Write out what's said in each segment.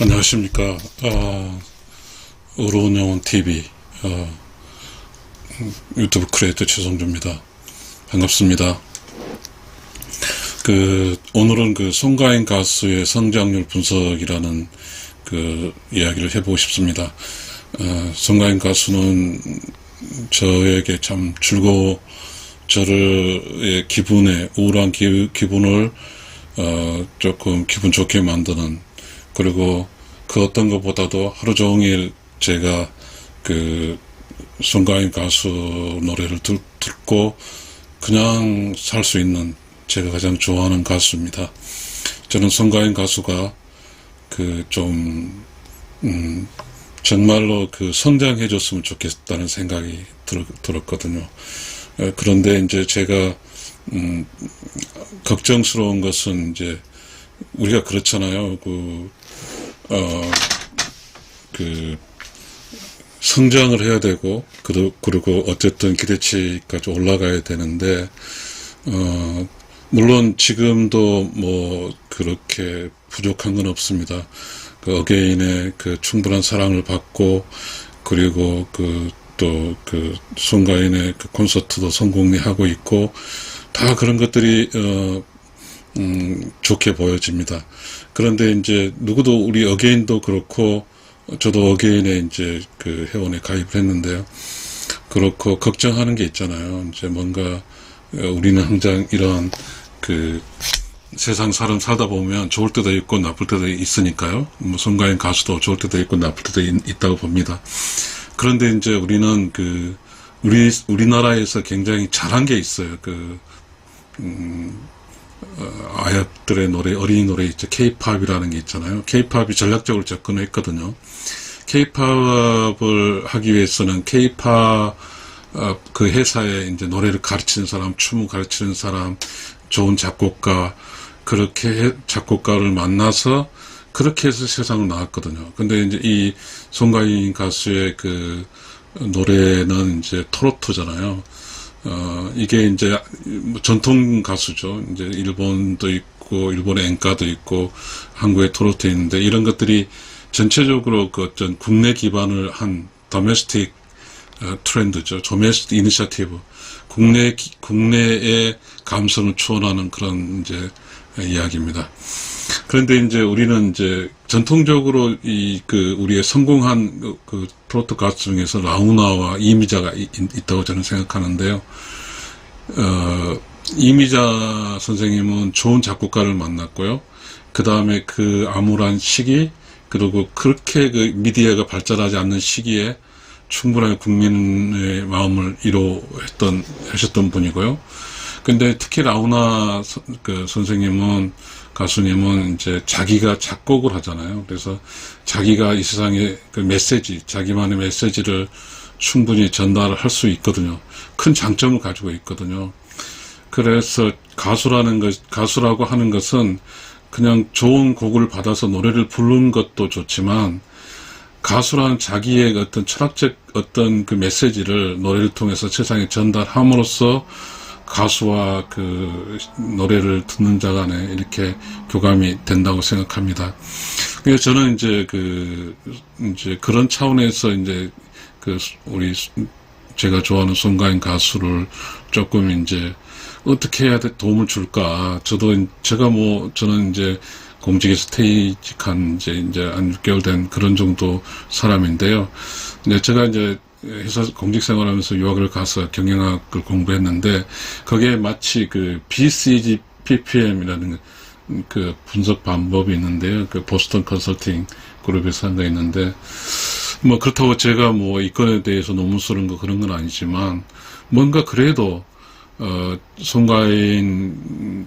안녕하십니까. 어려운 영혼 TV 유튜브 크리에이터 최성주입니다. 반갑습니다. 오늘은 송가인 가수의 성장률 분석이라는 이야기를 해보고 싶습니다. 송가인 가수는 저에게 참 저의 우울한 기분을 조금 기분 좋게 만드는, 그리고 그 어떤 것보다도 하루 종일 제가 송가인 가수 노래를 듣고 그냥 살 수 있는 제가 가장 좋아하는 가수입니다. 저는 송가인 가수가 정말로 성장해 줬으면 좋겠다는 생각이 들었거든요. 그런데 이제 제가 걱정스러운 것은, 이제 우리가 그렇잖아요. 성장을 해야 되고, 그리고 어쨌든 기대치까지 올라가야 되는데, 물론 지금도 그렇게 부족한 건 없습니다. 어게인의 충분한 사랑을 받고, 그리고 송가인의 콘서트도 성공리하고 있고, 다 그런 것들이 좋게 보여집니다. 그런데 이제 누구도, 우리 어게인도 그렇고, 저도 어게인에 이제 회원에 가입을 했는데요. 그렇고 걱정하는 게 있잖아요. 이제 뭔가 우리는 항상 이런 세상 살다 보면 좋을 때도 있고 나쁠 때도 있으니까요. 송가인 가수도 좋을 때도 있고 나쁠 때도 있다고 봅니다. 그런데 이제 우리는 우리나라에서 굉장히 잘한 게 있어요. 아역들의 노래, 어린이 노래 있죠. K-팝이라는 게 있잖아요. K-팝이 전략적으로 접근했거든요. K-팝을 하기 위해서는 K-팝 회사에 이제 노래를 가르치는 사람, 춤을 가르치는 사람, 좋은 작곡가, 그렇게 작곡가를 만나서 그렇게 해서 세상을 나왔거든요. 근데 이제 이 송가인 가수의 노래는 이제 트로트잖아요. 이게 이제 전통 가수죠. 이제 일본도 있고, 일본의 엔카도 있고, 한국의 트로트 있는데, 이런 것들이 전체적으로 어떤 국내 기반을 한 도메스틱 트렌드죠. 도메스틱 이니셔티브. 국내의 감성을 추원하는 그런 이제 이야기입니다. 그런데 이제 우리는 이제 전통적으로 우리의 성공한 트로트 가수 중에서 라우나와 이미자가 있다고 저는 생각하는데요. 이미자 선생님은 좋은 작곡가를 만났고요. 그 다음에 암울한 시기, 그리고 그렇게 미디어가 발달하지 않는 시기에 충분하게 국민의 마음을 하셨던 분이고요. 근데 특히 라우나 가수님은 이제 자기가 작곡을 하잖아요. 그래서 자기가 이 세상에 자기만의 메시지를 충분히 전달할 수 있거든요. 큰 장점을 가지고 있거든요. 그래서 가수라고 하는 것은 그냥 좋은 곡을 받아서 노래를 부르는 것도 좋지만, 가수라는 자기의 어떤 철학적 메시지를 노래를 통해서 세상에 전달함으로써 가수와 노래를 듣는 자 간에 이렇게 교감이 된다고 생각합니다. 그래서 저는 이제 그런 차원에서 이제 제가 좋아하는 송가인 가수를 조금 이제 어떻게 해야 도움을 줄까. 저는 이제 공직에서 퇴직한 이제 한 6개월 된 그런 정도 사람인데요. 근데 제가 이제 회사 공직 생활하면서 유학을 가서 경영학을 공부했는데, 거기에 마치 BCG PPM이라는 분석 방법이 있는데요. 보스턴 컨설팅 그룹에서 한 거 있는데, 그렇다고 제가 이 건에 대해서 논문 쓰는 거 그런 건 아니지만, 뭔가 그래도 송가인을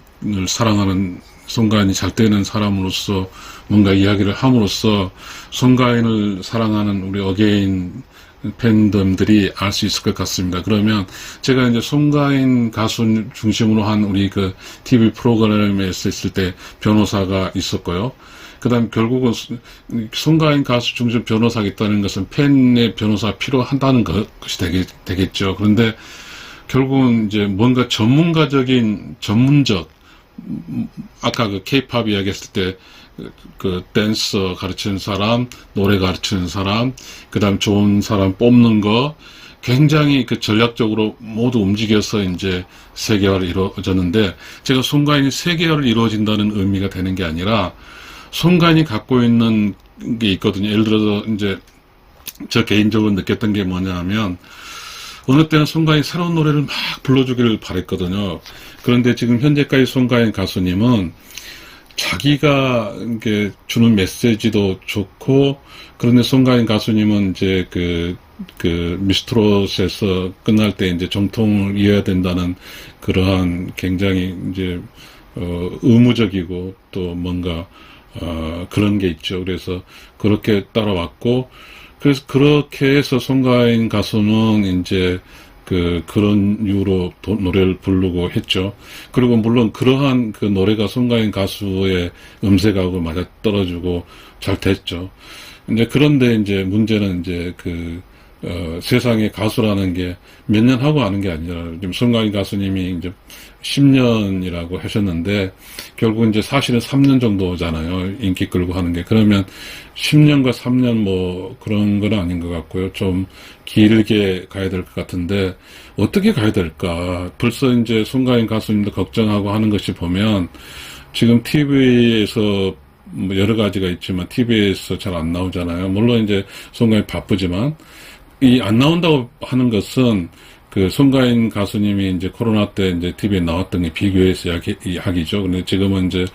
사랑하는, 송가인이 잘 되는 사람으로서 뭔가 이야기를 함으로써 송가인을 사랑하는 우리 어게인 팬덤들이 알 수 있을 것 같습니다. 그러면 제가 이제 송가인 가수 중심으로 한 우리 TV 프로그램에 있을 때 변호사가 있었고요. 그 다음 결국은 송가인 가수 중심 변호사가 있다는 것은 팬의 변호사가 필요하다는 것이 되겠죠. 그런데 결국은 이제 뭔가 전문적, 아까 K-팝 이야기했을 때 그 댄서 가르치는 사람, 노래 가르치는 사람, 그 다음 좋은 사람 뽑는 거, 굉장히 그 전략적으로 모두 움직여서 이제 세계화를 이루어졌는데, 제가 송가인이 세계화를 이루어진다는 의미가 되는 게 아니라, 송가인이 갖고 있는 게 있거든요. 예를 들어서 이제 저 개인적으로 느꼈던 게 뭐냐 하면, 어느 때는 송가인이 새로운 노래를 막 불러주기를 바랬거든요. 그런데 지금 현재까지 송가인 가수님은 자기가 이게 주는 메시지도 좋고, 그런데 송가인 가수님은 이제 그 미스트롯에서 끝날 때 이제 정통을 이어야 된다는 그러한 굉장히 이제, 의무적이고 또 뭔가, 그런 게 있죠. 그래서 그렇게 따라왔고, 그래서 그렇게 해서 송가인 가수는 이제 그런 이유로 노래를 부르고 했죠. 그리고 물론 그러한 그 노래가 송가인 가수의 음색하고 맞아 떨어지고 잘 됐죠. 이제 그런데 이제 문제는 이제 세상에 가수라는 게 몇 년 하고 하는 게 아니라, 지금 송가인 가수님이 이제 10년이라고 하셨는데, 결국 이제 사실은 3년 정도잖아요. 인기 끌고 하는 게. 그러면 10년과 3년 뭐 그런 건 아닌 것 같고요. 좀 길게 가야 될 것 같은데, 어떻게 가야 될까? 벌써 이제 송가인 가수님도 걱정하고 하는 것이 보면, 지금 TV에서 뭐 여러 가지가 있지만 TV에서 잘 안 나오잖아요. 물론 이제 송가인 바쁘지만, 이 안 나온다고 하는 것은 그 송가인 가수님이 이제 코로나 때 이제 TV에 나왔던 게 비교해서 이야기죠. 근데 지금은 이제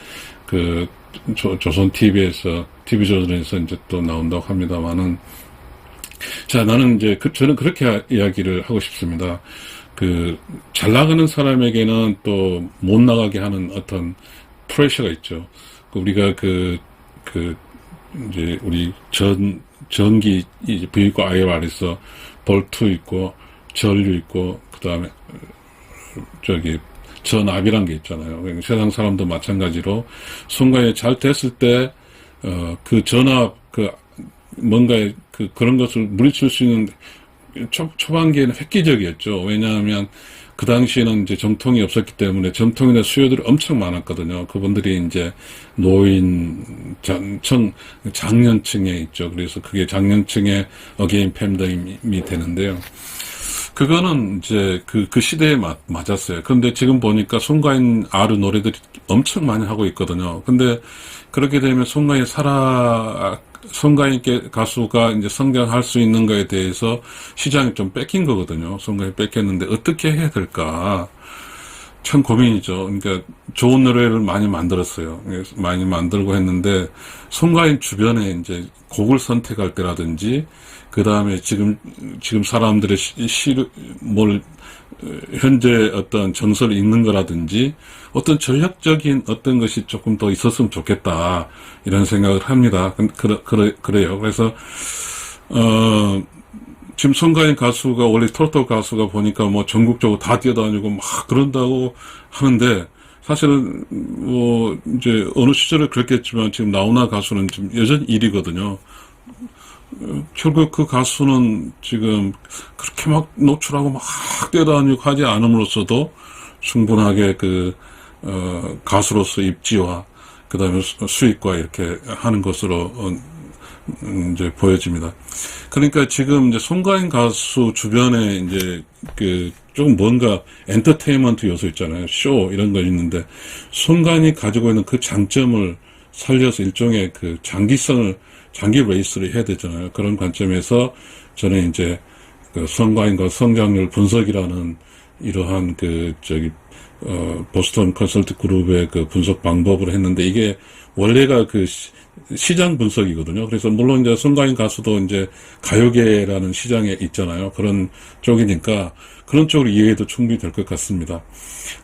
조선 TV에서 TV조선에서 이제 또 나온다고 합니다만은, 자, 나는 이제 저는 그렇게 이야기를 하고 싶습니다. 잘 나가는 사람에게는 또 못 나가게 하는 어떤 프레셔가 있죠. 우리가 이제 우리 전기 이제 V과 IR에서 볼트 있고 전류 있고 그 다음에 전압이란 게 있잖아요. 세상 사람도 마찬가지로 순간에 잘 됐을 때 그 전압 뭔가에 그런 것을 물리칠 수 있는 초반기에는 획기적이었죠. 왜냐하면 그 당시에는 이제 정통이 없었기 때문에 정통이나 수요들이 엄청 많았거든요. 그분들이 이제 노인, 장년층에 있죠. 그래서 그게 장년층의 어게인 팬덤이 되는데요. 그거는 이제 그 시대에 맞았어요. 그런데 지금 보니까 송가인 아르 노래들이 엄청 많이 하고 있거든요. 근데 그렇게 되면 송가인 가수가 이제 성장할 수 있는 거에 대해서 시장이 좀 뺏긴 거거든요. 송가인이 뺏겼는데 어떻게 해야 될까? 참 고민이죠. 그러니까 좋은 노래를 많이 만들었어요. 많이 만들고 했는데 송가인 주변에 이제 곡을 선택할 때라든지 그 다음에 지금 사람들의 현재 어떤 정서를 읽는 거라든지 어떤 전략적인 어떤 것이 조금 더 있었으면 좋겠다 이런 생각을 합니다. 그래요. 그래서 지금 송가인 가수가 원래 트로트 가수가 보니까 뭐 전국적으로 다 뛰어다니고 막 그런다고 하는데 사실은 뭐 이제 어느 시절에 그랬겠지만 지금 나훈아 가수는 지금 여전히 1위거든요. 결국 그 가수는 지금 그렇게 막 노출하고 막 뛰어다니고 하지 않음으로써도 충분하게 가수로서 입지와 그 다음에 수익과 이렇게 하는 것으로 이제 보여집니다. 그러니까 지금 이제 송가인 가수 주변에 이제 조금 뭔가 엔터테인먼트 요소 있잖아요. 쇼 이런 거 있는데 송가인이 가지고 있는 그 장점을 살려서 일종의 장기 레이스를 해야 되잖아요. 그런 관점에서 저는 이제 송가인과 성장률 분석이라는 이러한 보스턴 컨설팅 그룹의 분석 방법을 했는데 이게 원래가 시장 분석이거든요. 그래서 물론 이제 송가인 가수도 이제 가요계라는 시장에 있잖아요. 그런 쪽이니까 그런 쪽으로 이해해도 충분히 될 것 같습니다.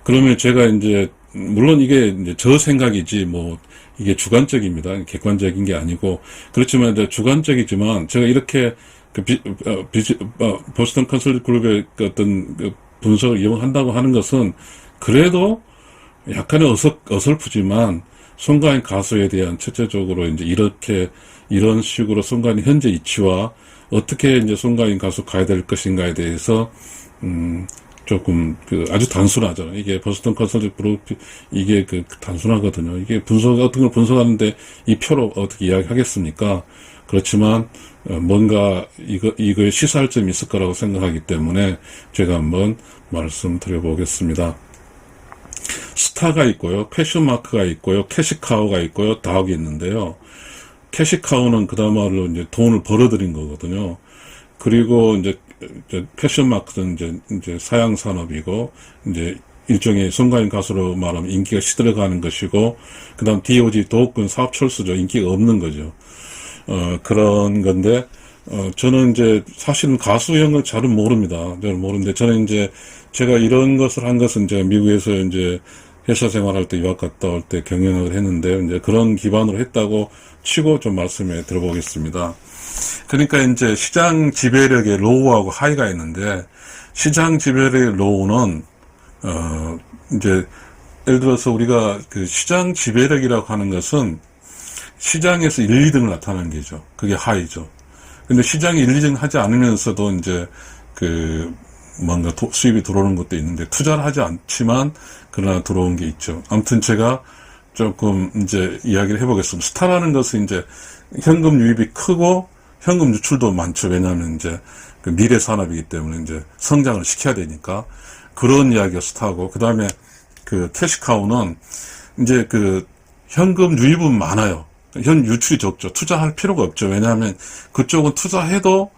그러면 제가 이제 물론 이게 이제 저 생각이지 뭐 이게 주관적입니다. 객관적인 게 아니고 그렇지만 이제 주관적이지만 제가 이렇게 보스턴 컨설팅 그룹의 어떤 분석을 이용한다고 하는 것은 그래도 약간의 어설프지만 송가인 가수에 대한 첫째적으로 이제 이런 식으로 송가인 현재 이치와 어떻게 이제 송가인 가수 가야 될 것인가에 대해서 조금 아주 단순하잖아요. 이게 버스턴 컨설팅 그룹 이게 단순하거든요. 이게 어떤 걸 분석하는데 이 표로 어떻게 이야기하겠습니까? 그렇지만 뭔가 이거에 시사할 점이 있을 거라고 생각하기 때문에 제가 한번 말씀드려 보겠습니다. 스타가 있고요, 패션마크가 있고요, 캐시카우가 있고요, 다욱이 있는데요. 캐시카우는 그다음으로 이제 돈을 벌어들인 거거든요. 그리고 이제 패션마크는 이제 사양 산업이고, 이제 일종의 송가인 가수로 말하면 인기가 시들어가는 것이고, 그 다음 DOG 도업권 사업 철수죠. 인기가 없는 거죠. 그런 건데, 저는 이제 사실은 가수형 걸 잘은 모릅니다. 저는 모르는데, 저는 이제 제가 이런 것을 한 것은 제가 미국에서 이제 회사 생활할 때 유학 갔다 올 때 경영을 했는데, 이제 그런 기반으로 했다고 치고 좀 말씀해 들어보겠습니다. 그러니까 이제 시장 지배력의 로우하고 하이가 있는데, 시장 지배력의 로우는, 이제, 예를 들어서 우리가 시장 지배력이라고 하는 것은 시장에서 1, 2등을 나타내는 게죠. 그게 하이죠. 근데 시장이 1, 2등 하지 않으면서도 이제 뭔가 수입이 들어오는 것도 있는데, 투자를 하지 않지만, 그러나 들어온 게 있죠. 아무튼 제가 조금 이제 이야기를 해보겠습니다. 스타라는 것은 이제 현금 유입이 크고, 현금 유출도 많죠. 왜냐하면 이제 미래 산업이기 때문에 이제 성장을 시켜야 되니까. 그런 이야기가 스타고, 그 다음에 캐시카우는 이제 현금 유입은 많아요. 현 유출이 적죠. 투자할 필요가 없죠. 왜냐하면 그쪽은 투자해도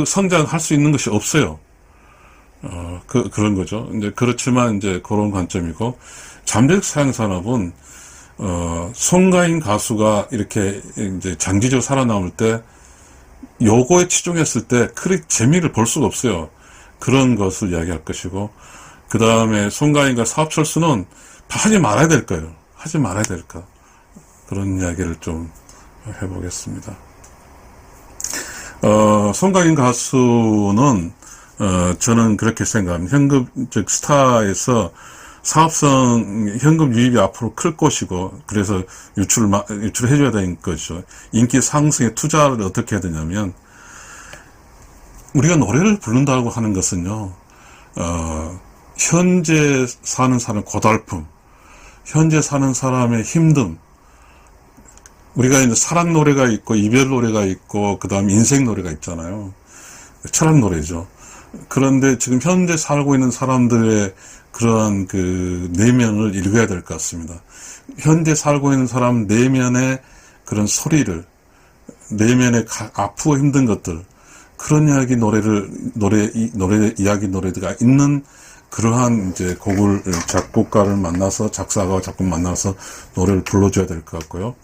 성장할 수 있는 것이 없어요. 그런 거죠. 이제 그렇지만 이제 그런 관점이고, 잠재적 사양 산업은, 송가인 가수가 이렇게 이제 장기적으로 살아남을 때, 요거에 치중했을 때 크게 재미를 볼 수가 없어요. 그런 것을 이야기할 것이고, 그 다음에 송가인과 사업 철수는 하지 말아야 될 거예요. 하지 말아야 될까. 그런 이야기를 좀 해보겠습니다. 송가인 가수는, 저는 그렇게 생각합니다. 즉, 스타에서 사업성, 현금 유입이 앞으로 클 것이고, 그래서 유출을 해줘야 되는 거죠. 인기 상승에 투자를 어떻게 해야 되냐면, 우리가 노래를 부른다고 하는 것은요, 현재 사는 사람 고달픔, 현재 사는 사람의 힘듦, 우리가 이제 사랑 노래가 있고, 이별 노래가 있고, 그 다음 인생 노래가 있잖아요. 철학 노래죠. 그런데 지금 현재 살고 있는 사람들의 그러한 내면을 읽어야 될 것 같습니다. 현재 살고 있는 사람 내면의 그런 소리를, 내면의 아프고 힘든 것들, 그런 이야기 노래 이야기 노래가 있는 그러한 이제 작곡가를 만나서, 작사가와 작곡 만나서 노래를 불러줘야 될 것 같고요.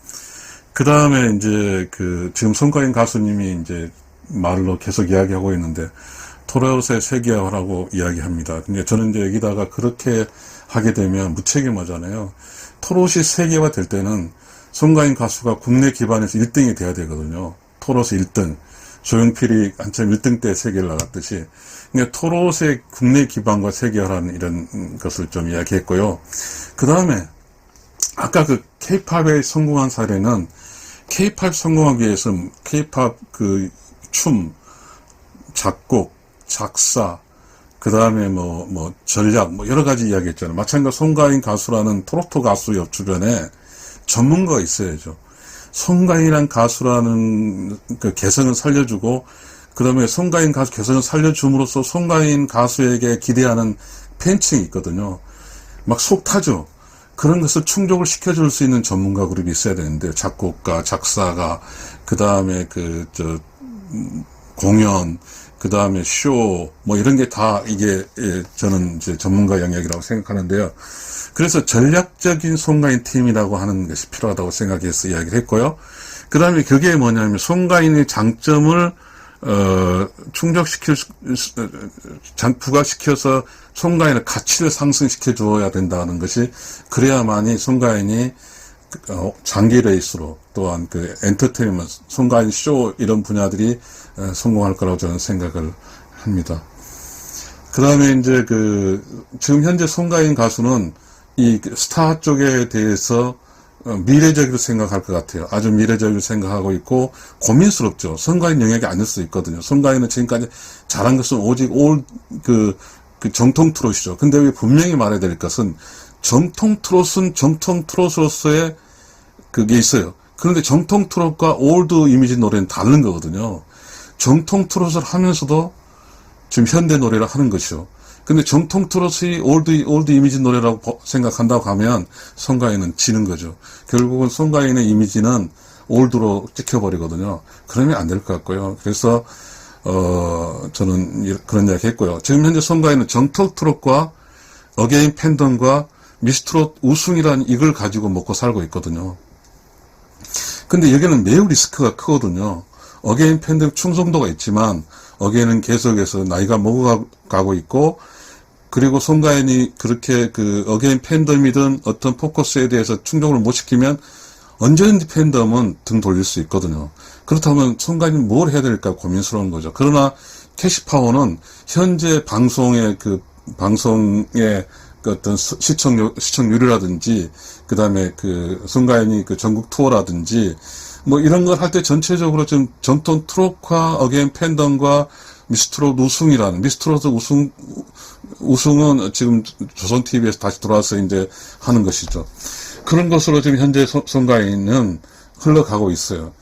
그 다음에 이제 지금 송가인 가수님이 이제 말로 계속 이야기하고 있는데, 토롯의 세계화라고 이야기합니다. 근데 저는 이제 여기다가 그렇게 하게 되면 무책임하잖아요. 토롯이 세계화 될 때는 송가인 가수가 국내 기반에서 1등이 돼야 되거든요. 토롯의 1등. 조용필이 한참 1등 때 세계를 나갔듯이. 근데 토롯의 국내 기반과 세계화라는 이런 것을 좀 이야기했고요. 그 다음에 아까 K-팝에 성공한 사례는 K-팝 성공하기 위해서 K-팝 춤, 작곡, 작사, 그 다음에 전략, 여러 가지 이야기 했잖아요. 마찬가지로 송가인 가수라는 트로트 가수 옆 주변에 전문가가 있어야죠. 송가인이란 가수라는 개성을 살려주고, 그 다음에 송가인 가수 개성을 살려줌으로써 송가인 가수에게 기대하는 팬층이 있거든요. 막 속 타죠. 그런 것을 충족을 시켜줄 수 있는 전문가 그룹이 있어야 되는데, 작곡가, 작사가, 그 다음에 공연, 그 다음에 쇼, 이런 게 다 이게, 저는 이제 전문가 영역이라고 생각하는데요. 그래서 전략적인 송가인 팀이라고 하는 것이 필요하다고 생각해서 이야기를 했고요. 그 다음에 그게 뭐냐면, 송가인의 장점을, 부각시켜서 송가인의 가치를 상승시켜 주어야 된다는 것이, 그래야만이 송가인이 장기 레이스로, 또한 엔터테인먼트, 송가인 쇼 이런 분야들이 성공할 거라고 저는 생각을 합니다. 그 다음에 이제 지금 현재 송가인 가수는 이 스타 쪽에 대해서 미래적으로 생각할 것 같아요. 아주 미래적으로 생각하고 있고 송가인 영역이 아닐 수 있거든요. 송가인은 지금까지 잘한 것은 오직 그 정통 트롯이죠. 근데 여기 분명히 말해야 될 것은 정통 트롯은 정통 트롯으로서의 그게 있어요. 그런데 정통 트롯과 올드 이미지 노래는 다른 거거든요. 정통 트롯을 하면서도 지금 현대 노래를 하는 것이죠. 근데 정통 트롯이 올드 이미지 노래라고 생각한다고 하면 송가인은 지는 거죠. 결국은 송가인의 이미지는 올드로 찍혀버리거든요. 그러면 안 될 것 같고요. 그래서 저는 그런 이야기 했고요. 지금 현재 송가인은 정통 트롯과 어게인 팬덤과 미스트롯 우승이라는 이걸 가지고 먹고 살고 있거든요. 근데 여기는 매우 리스크가 크거든요. 어게인 팬덤 충성도가 있지만 어게인은 계속해서 나이가 먹어가고 있고, 그리고 송가인이 그렇게 그 어게인 팬덤이든 어떤 포커스에 대해서 충족을 못 시키면 언제든지 팬덤은 등 돌릴 수 있거든요. 그렇다면 송가인이 뭘 해야 될까 고민스러운 거죠. 그러나 캐시파워는 현재 방송의 그 어떤 시청률이라든지, 그 다음에 그 송가인이 그 전국 투어라든지 뭐 이런 걸 할 때 전체적으로 좀 정통 트롯과 어게인 팬덤과 미스트롯 우승이라는, 미스트롯 우승은 지금 조선TV에서 다시 돌아와서 이제 하는 것이죠. 그런 것으로 지금 현재 송가인은 흘러가고 있어요.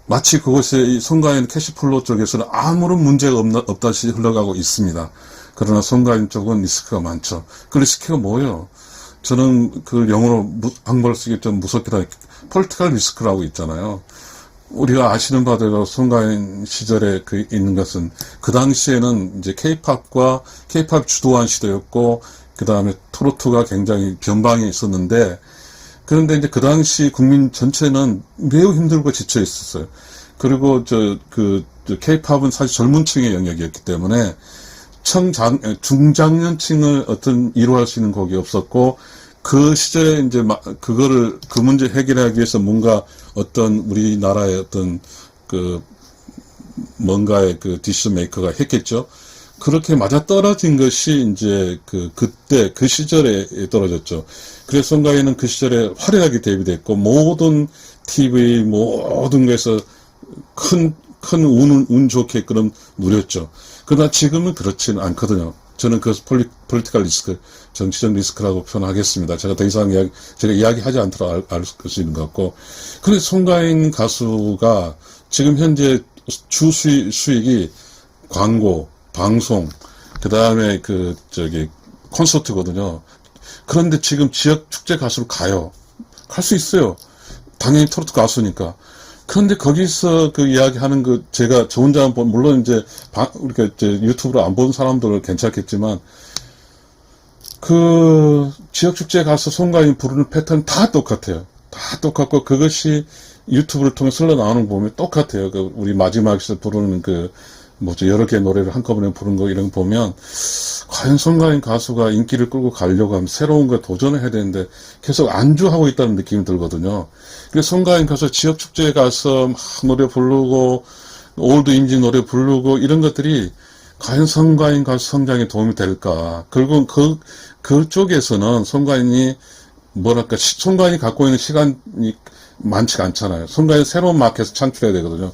마치 그것이 송가인 캐시플로 쪽에서는 아무런 문제가 없다시 흘러가고 있습니다. 그러나 송가인 쪽은 리스크가 많죠. 그 리스크가 뭐예요? 저는 그 영어로 한국어를 쓰기 좀 무섭기도 하고 폴리티컬 리스크라고 있잖아요. 우리가 아시는 바대로 송가인 시절에 그 있는 것은 그 당시에는 이제 케이팝과 케이팝 주도한 시대였고, 그 다음에 트로트가 굉장히 변방에 있었는데, 그런데 이제 그 당시 국민 전체는 매우 힘들고 지쳐 있었어요. 그리고 케이팝은 사실 젊은 층의 영역이었기 때문에 중장년층을 어떤 이루할 수 있는 곡이 없었고, 그 시절에 이제 그 문제 해결하기 위해서 뭔가 어떤 우리나라의 어떤 뭔가의 디시전 메이커가 했겠죠. 그렇게 맞아떨어진 것이 이제 그때 그 시절에 떨어졌죠. 그래서 송가인은 그 시절에 화려하게 데뷔됐고, 모든 TV 모든 것에서 큰 운 좋게 그런 누렸죠. 그러나 지금은 그렇지는 않거든요. 저는 그 폴리티컬 리스크, 정치적 리스크라고 표현하겠습니다. 제가 더 이상 제가 이야기하지 않도록 알 수 있는 것 같고. 그런데 송가인 가수가 지금 현재 주 수익이 광고, 방송, 그 다음에 콘서트거든요. 그런데 지금 지역 축제 가수로 가요. 갈 수 있어요. 당연히 트로트 가수니까. 그런데 거기서 그 이야기하는 제가 저 혼자 물론 이제 우리가 이제 유튜브로 안 본 사람들은 괜찮겠지만, 그 지역 축제 가서 송가인 부르는 패턴 다 똑같아요. 다 똑같고, 그것이 유튜브를 통해 흘러 나오는 거 보면 똑같아요. 우리 마지막에서 부르는 여러 개의 노래를 한꺼번에 부른 거 이런 거 보면, 과연 송가인 가수가 인기를 끌고 가려고 하면 새로운 거 도전을 해야 되는데 계속 안주하고 있다는 느낌이 들거든요. 그래서 송가인 가수 지역 축제에 가서 막 노래 부르고, 올드 임지 노래 부르고, 이런 것들이 과연 송가인 가수 성장에 도움이 될까? 결국 그쪽에서는 송가인이 송가인이 갖고 있는 시간이 많지가 않잖아요. 송가인 새로운 마켓을 창출해야 되거든요.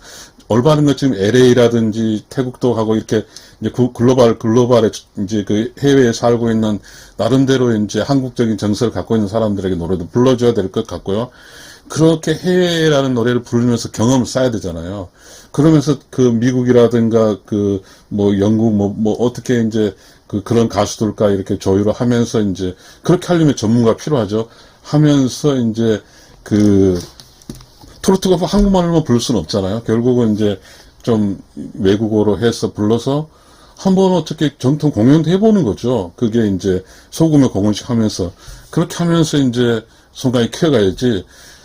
올바른 것 지금 LA라든지 태국도 하고 이렇게 이제 글로벌에 이제 그 해외에 살고 있는 나름대로 이제 한국적인 정서를 갖고 있는 사람들에게 노래도 불러줘야 될 것 같고요. 그렇게 해외라는 노래를 부르면서 경험을 쌓아야 되잖아요. 그러면서 미국이라든가 영국 어떻게 이제 그런 가수들과 이렇게 조율을 하면서 이제 그렇게 하려면 전문가 필요하죠. 하면서 이제 트로트가 한국말로만 부를 수는 없잖아요. 결국은 이제 좀 외국어로 해서 불러서 한번 어떻게 정통 공연도 해보는 거죠. 그게 이제 소규모 공연식 하면서, 그렇게 하면서 이제 송가인이 키워가야지.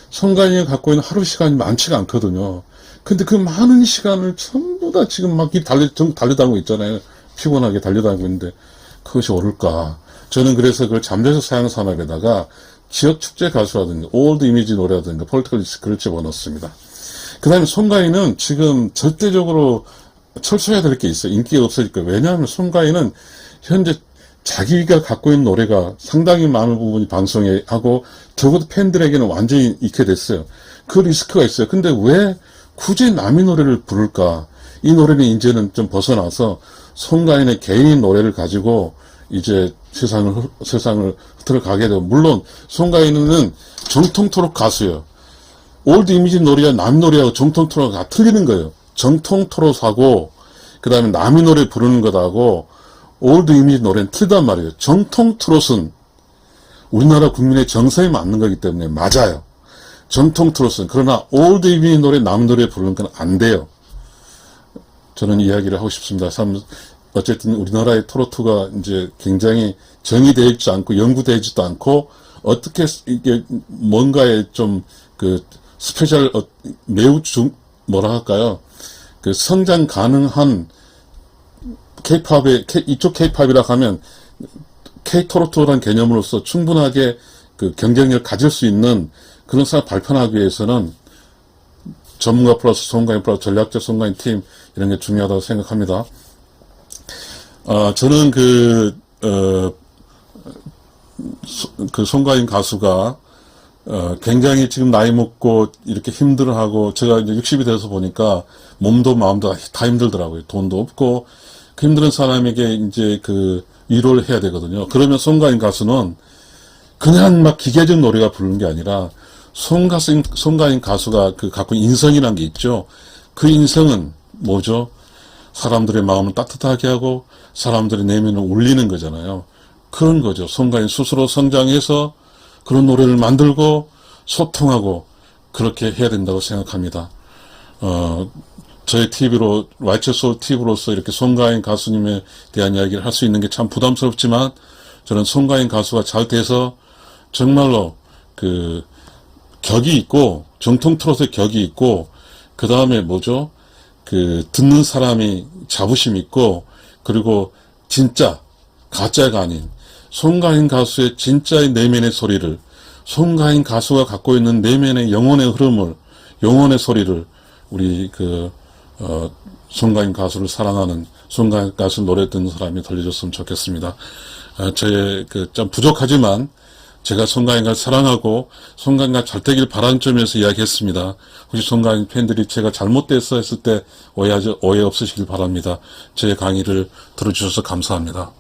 송가인이 갖고 있는 하루 시간이 많지가 않거든요. 근데 그 많은 시간을 전부 다 지금 막 달려다니고 있잖아요. 피곤하게 달려다니고 있는데 그것이 옳을까? 저는 그래서 그걸 잠재적 사양 산업에다가 지역 축제 가수라든가 올드 이미지 노래라든가 폴리티컬 리스크를 집어넣습니다. 그 다음에 송가인은 지금 절대적으로 철수해야 될 게 있어요. 인기가 없어질까. 왜냐하면 송가인은 현재 자기가 갖고 있는 노래가 상당히 많은 부분이 방송에 하고, 적어도 팬들에게는 완전히 익게 됐어요. 그 리스크가 있어요. 근데 왜 굳이 남의 노래를 부를까? 이 노래는 이제는 좀 벗어나서 송가인의 개인 노래를 가지고 이제 세상을 들어가게 되고, 물론 송가인은 정통토록 가수예요. 올드 이미지 노래와 남이 노래하고 정통토록 다 틀리는 거예요. 정통토록하고 그 다음에 남이 노래 부르는 것하고 올드 이미지 노래는 틀리단 말이에요. 정통트롯은 우리나라 국민의 정서에 맞는 거기 때문에 맞아요. 정통트롯은. 그러나 올드 이미지 노래, 남이 노래 부르는 건 안 돼요. 저는 이야기를 하고 싶습니다. 참 어쨌든 우리나라의 트로트가 이제 굉장히 정의되어 있지 않고 연구되어 있지도 않고 어떻게 이게 뭔가에 좀 그 스페셜 매우 뭐라 할까요? 그 성장 가능한 이쪽 케이팝이라 하면 K-트로트라는 개념으로서 충분하게 그 경쟁력을 가질 수 있는 그런 사람 발표하기 위해서는 전문가 플러스 송가인 플러스 전략적 송가인 팀 이런 게 중요하다고 생각합니다. 저는 그 송가인 가수가 굉장히 지금 나이 먹고 이렇게 힘들어하고 제가 이제 60이 돼서 보니까 몸도 마음도 다 힘들더라고요. 돈도 없고 그 힘든 사람에게 이제 그 위로를 해야 되거든요. 그러면 송가인 가수는 그냥 막 기계적 노래가 부르는 게 아니라 송가인 가수가 그 갖고 있는 인성이라는 게 있죠. 그 인성은 뭐죠? 사람들의 마음을 따뜻하게 하고 사람들의 내면을 울리는 거잖아요. 그런 거죠. 송가인 스스로 성장해서 그런 노래를 만들고 소통하고 그렇게 해야 된다고 생각합니다. 저희 TV로, 와이체소 TV로서 이렇게 송가인 가수님에 대한 이야기를 할 수 있는 게 참 부담스럽지만 저는 송가인 가수가 잘 돼서 정말로 그 격이 있고 정통 트롯의 격이 있고 그 다음에 뭐죠? 그 듣는 사람이 자부심 있고 그리고 진짜 가짜가 아닌 송가인 가수의 진짜의 내면의 소리를 송가인 가수가 갖고 있는 내면의 영혼의 흐름을 영혼의 소리를 우리 송가인 가수를 사랑하는 송가인 가수 노래 듣는 사람이 들려줬으면 좋겠습니다. 저의 좀 부족하지만 제가 송가인 가수 사랑하고 송가인 가수 잘 되길 바라는 점에서 이야기했습니다. 혹시 송가인 팬들이 제가 잘못됐어 했을 때 오해 없으시길 바랍니다. 제 강의를 들어주셔서 감사합니다.